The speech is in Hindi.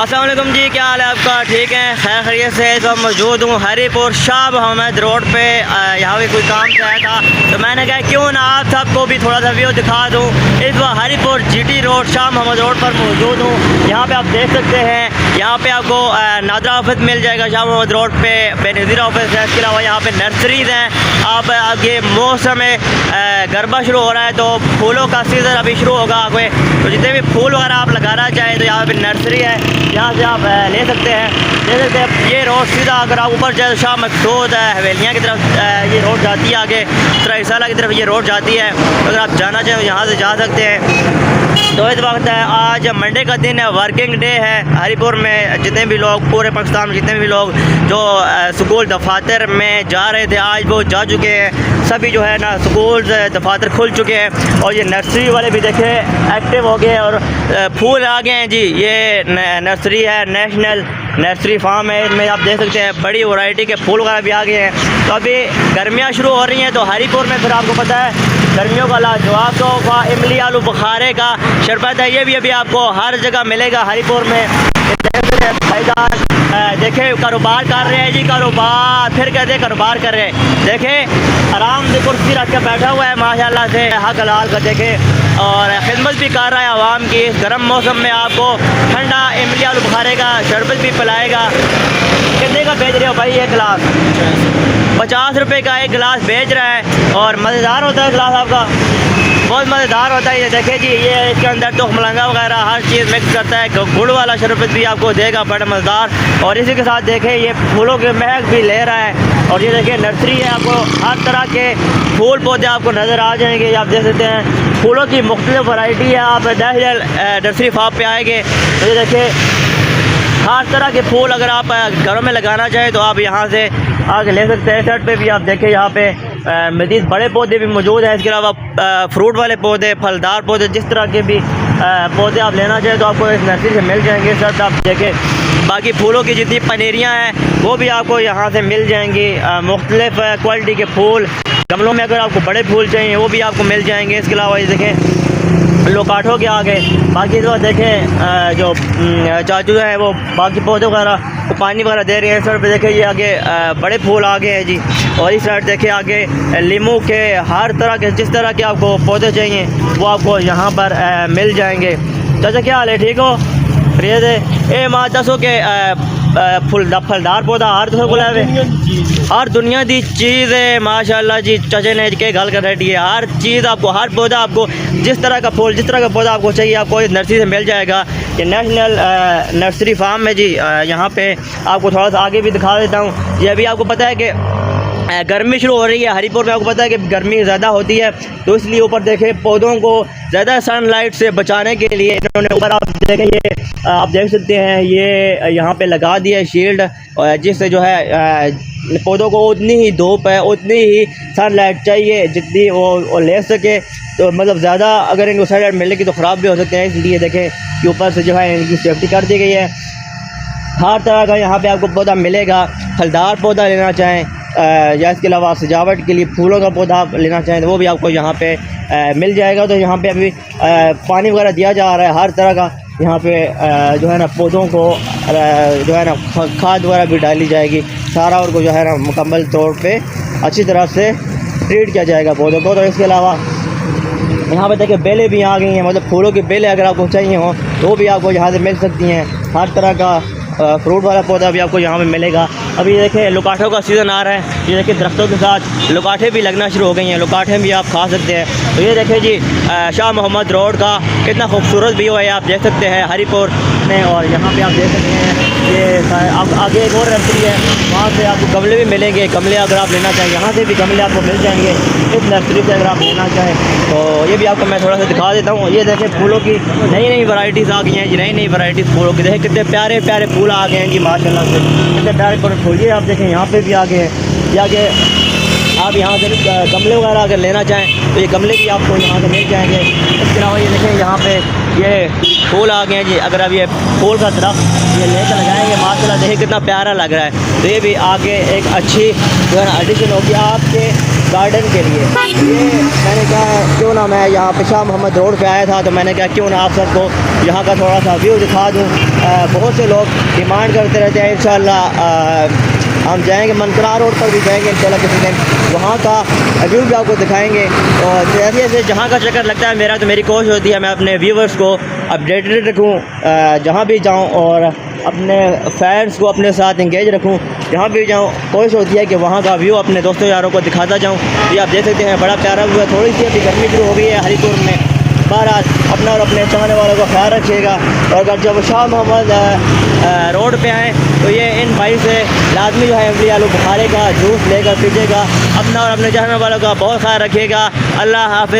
अस्सलाम वालेकुम जी, क्या हाल है आपका? ठीक है, खैर खैरियत से। तो मौजूद हूँ हरीपुर शाह मोहम्मद रोड पे। यहाँ पे कोई काम से आया था तो मैंने कहा क्यों ना आप सबको भी थोड़ा सा व्यू दिखा दूँ। इस वक्त Haripur GT road Shah Mohammad road पर मौजूद हूँ। यहाँ पे आप देख सकते हैं, यहाँ पे आपको नादरा ऑफिस मिल जाएगा शाह मोहम्मद रोड पे, बेनज़ीर ऑफिस है। इसके अलावा यहाँ पे नर्सरीज़ हैं। आप आगे मौसम गरबा शुरू हो रहा है तो फूलों का सीज़न अभी शुरू होगा आगे, तो जितने भी फूल वगैरह आप लगाना चाहें तो यहाँ पे नर्सरी है, यहाँ से आप ले सकते हैं। ये रोड सीधा अगर आप ऊपर जाए शाह मकसूद हवेलियाँ की तरफ ये रोड जाती है, आगे त्रैसाला की तरफ ये रोड जाती है। अगर आप जाना चाहें तो यहाँ से जा सकते हैं। तो इस वक्त है, आज मंडे का दिन है, वर्किंग डे है। हरीपुर में जितने भी लोग, पूरे पाकिस्तान में जितने भी लोग जो स्कूल दफातर में जा रहे थे आज वो जा चुके हैं। सभी जो है ना स्कूल दफातर खुल चुके हैं और ये नर्सरी वाले भी देखे एक्टिव हो गए और फूल आ गए हैं जी। ये नर्सरी है, नेशनल नर्सरी फार्म है। इसमें आप देख सकते हैं बड़ी वैरायटी के फूल वगैरह भी आ गए हैं। तो अभी गर्मियाँ शुरू हो रही हैं तो हरीपुर में फिर आपको पता है गर्मियों का लाजवाब तोहफा इमली आलू बुखारे का शरबत है, ये भी अभी आपको हर जगह मिलेगा हरीपुर में। भाईजान देखे कारोबार कर रहे हैं जी, कारोबार फिर कहते कारोबार कर रहे हैं। देखे आराम से कुर्सी रख के बैठा हुआ है माशाल्लाह से, हक हलाल का देखे और खिदमत भी कर रहा है आवाम की। गर्म मौसम में आपको ठंडा इमली आलू बुखारे का शरबत भी पिलाएगा। कितने का बेच रहे हो भाई? ये गिलास 50 रुपये का एक गिलास बेच रहा है और मज़ेदार होता है गिलास आपका, बहुत मज़ेदार होता है। ये देखे जी, ये इसके अंदर तो मलंगा वगैरह हर चीज़ मिक्स करता है। गुड़ वाला शरबत भी आपको देगा, बड़ा मज़ेदार। और इसी के साथ देखें ये फूलों के महक भी ले रहा है। और ये देखिए नर्सरी है, आपको हर तरह के फूल पौधे आपको नज़र आ जाएंगे। ये आप देख सकते हैं फूलों की मुख्तलिफ वैरायटी है। आप नर्सरी फार्म पे आएंगे तो ये देखिए हर तरह के फूल अगर आप घरों में लगाना चाहें तो आप यहाँ से आगे ले सकते हैं। साइड पे भी आप देखें यहाँ पे मज़ीद बड़े पौधे भी मौजूद हैं। इसके अलावा फ्रूट वाले पौधे, फलदार पौधे, जिस तरह के भी पौधे आप लेना चाहें तो आपको इस नर्सरी से मिल जाएंगे। सर आप देखें बाकी फूलों की जितनी पनेरियाँ हैं वो भी आपको यहाँ से मिल जाएंगी। मुख्तलिफ क्वालिटी के फूल गमलों में अगर आपको बड़े फूल चाहिए वो भी आपको मिल जाएंगे। इसके अलावा ये देखें लोकाठों के आगे बाकी तो देखें जो चाचू हैं वो बाकी पौधे वगैरह को पानी वगैरह दे रहे हैं। सर पे देखें ये आगे बड़े फूल आ गए हैं जी। और इस साइड देखें आगे लीमू के हर तरह के, जिस तरह के आपको पौधे चाहिए वो आपको यहाँ पर मिल जाएंगे। चाचा क्या हाल है? ठीक हो? प्रिय ए माँ दसो के फलदार पौधा हर दसो को लावे हर दुनिया की चीज़ है माशाल्लाह जी। चाचे ने के गल कर रही है, हर चीज़ आपको, हर पौधा आपको, जिस तरह का फूल, जिस तरह का पौधा आपको चाहिए आपको इस नर्सरी से मिल जाएगा। ये नेशनल नर्सरी फार्म है जी। यहाँ पे आपको थोड़ा सा आगे भी दिखा देता हूँ। ये अभी आपको पता है कि गर्मी शुरू हो रही है हरीपुर में, आपको पता है कि गर्मी ज़्यादा होती है तो इसलिए ऊपर देखें पौधों को ज़्यादा सनलाइट से बचाने के लिए इन्होंने ऊपर आप देखें ये आप देख सकते हैं ये यहाँ पे लगा दिया है शील्ड, जिससे जो है पौधों को उतनी ही धूप है, उतनी ही सनलाइट चाहिए जितनी वो ले सके। तो मतलब ज़्यादा अगर इनको सनलाइट मिलेगी तो ख़राब भी हो सकते हैं, इसलिए देखें कि ऊपर से जो है इनकी सेफ्टी कर दी गई है। हर तरह का यहाँ पे आपको पौधा मिलेगा। फलदार पौधा लेना चाहें या इसके अलावा सजावट के लिए फूलों का पौधा आप लेना चाहें तो वो भी आपको यहाँ पे मिल जाएगा। तो यहाँ पे अभी पानी वगैरह दिया जा रहा है हर तरह का। यहाँ पे जो है ना पौधों को जो है ना खाद वगैरह भी डाली जाएगी, सारा और को जो है ना मुकम्मल तौर पे अच्छी तरह से ट्रीट किया जाएगा पौधों को। तो इसके अलावा यहाँ पे देखिए बेलें भी आ गई हैं, मतलब फूलों की बेलें अगर आपको चाहिए हो तो वो भी आपको यहाँ से मिल सकती हैं। हर तरह का फ्रूट वाला पौधा भी आपको यहाँ पे मिलेगा। अभी देखें लोकाठों का सीज़न आ रहा है, ये देखिए दरख्तों के साथ लोकाठे भी लगना शुरू हो गई हैं, लोकाठे भी आप खा सकते हैं। तो ये देखें जी शाह मोहम्मद रोड का कितना खूबसूरत व्यू है, आप देख सकते हैं हरीपुर में। और यहाँ पे आप देख सकते हैं ये अब आगे एक और नर्सरी है, वहाँ से आपको गमले भी मिलेंगे। गमले अगर आप लेना चाहें यहाँ से भी गमले आपको मिल जाएंगे इस नर्सरी से अगर आप लेना चाहें तो ये भी आपको मैं थोड़ा सा दिखा देता हूँ। ये देखें फूलों की नई नई वैरायटीज़ आ गई हैं जी, नई नई वैरायटीज़ फूलों की। देखें कितने प्यारे प्यारे फूल आ गए हैं जी माशाल्लाह से, कितने प्यारे प्यारे फूल। ये आप देखें यहाँ पे भी आ गए हैं। ये आगे आप यहाँ से गमले वगैरह अगर लेना चाहें तो ये गमले भी आपको यहाँ से मिल जाएंगे। इसके अलावा ये देखें यहाँ पे ये फूल आ गए हैं जी। अगर आप ये फूल का दरख्त ये लेकर लगाएंगे माशाल्लाह देखिए कितना प्यारा लग रहा है। तो ये भी आगे एक अच्छी जो है ना एडिशन होगी आपके गार्डन के लिए। ये मैंने कहा क्यों ना मैं यहाँ पे शाह मोहम्मद रोड पे आया था, तो मैंने कहा क्यों ना आप सबको यहाँ का थोड़ा सा व्यू दिखा दूँ। बहुत से लोग डिमांड करते रहते हैं, इंशाल्लाह हम जाएंगे मनकरा रोड पर भी जाएंगे इंशाल्लाह किसी दिन, वहाँ का व्यू भी आपको दिखाएंगे। और जैसे जैसे जहाँ का चक्कर लगता है मेरा, तो मेरी कोशिश होती है मैं अपने व्यूवर्स को अपडेटेड रखूँ जहाँ भी जाऊँ, और अपने फैंस को अपने साथ इंगेज रखूँ जहाँ भी जाऊँ। कोशिश होती है कि वहाँ का व्यू अपने दोस्तों यारों को दिखाता जाऊँ। ये आप देख सकते हैं बड़ा प्यारा व्यू है। थोड़ी सी अभी गर्मी शुरू हो गई है हरिपुर में। बहरहाल अपना और अपने चाहने वालों का ख्याल रखिएगा, और अगर जब शाह मोहम्मद रोड पे आएँ तो ये इन भाई से लाजमी जो है इमली आलू बुखारे का जूस लेकर पीजिएगा। अपना और अपने चाहने वालों का बहुत ख्याल रखिएगा। अल्लाह हाफ़िज़।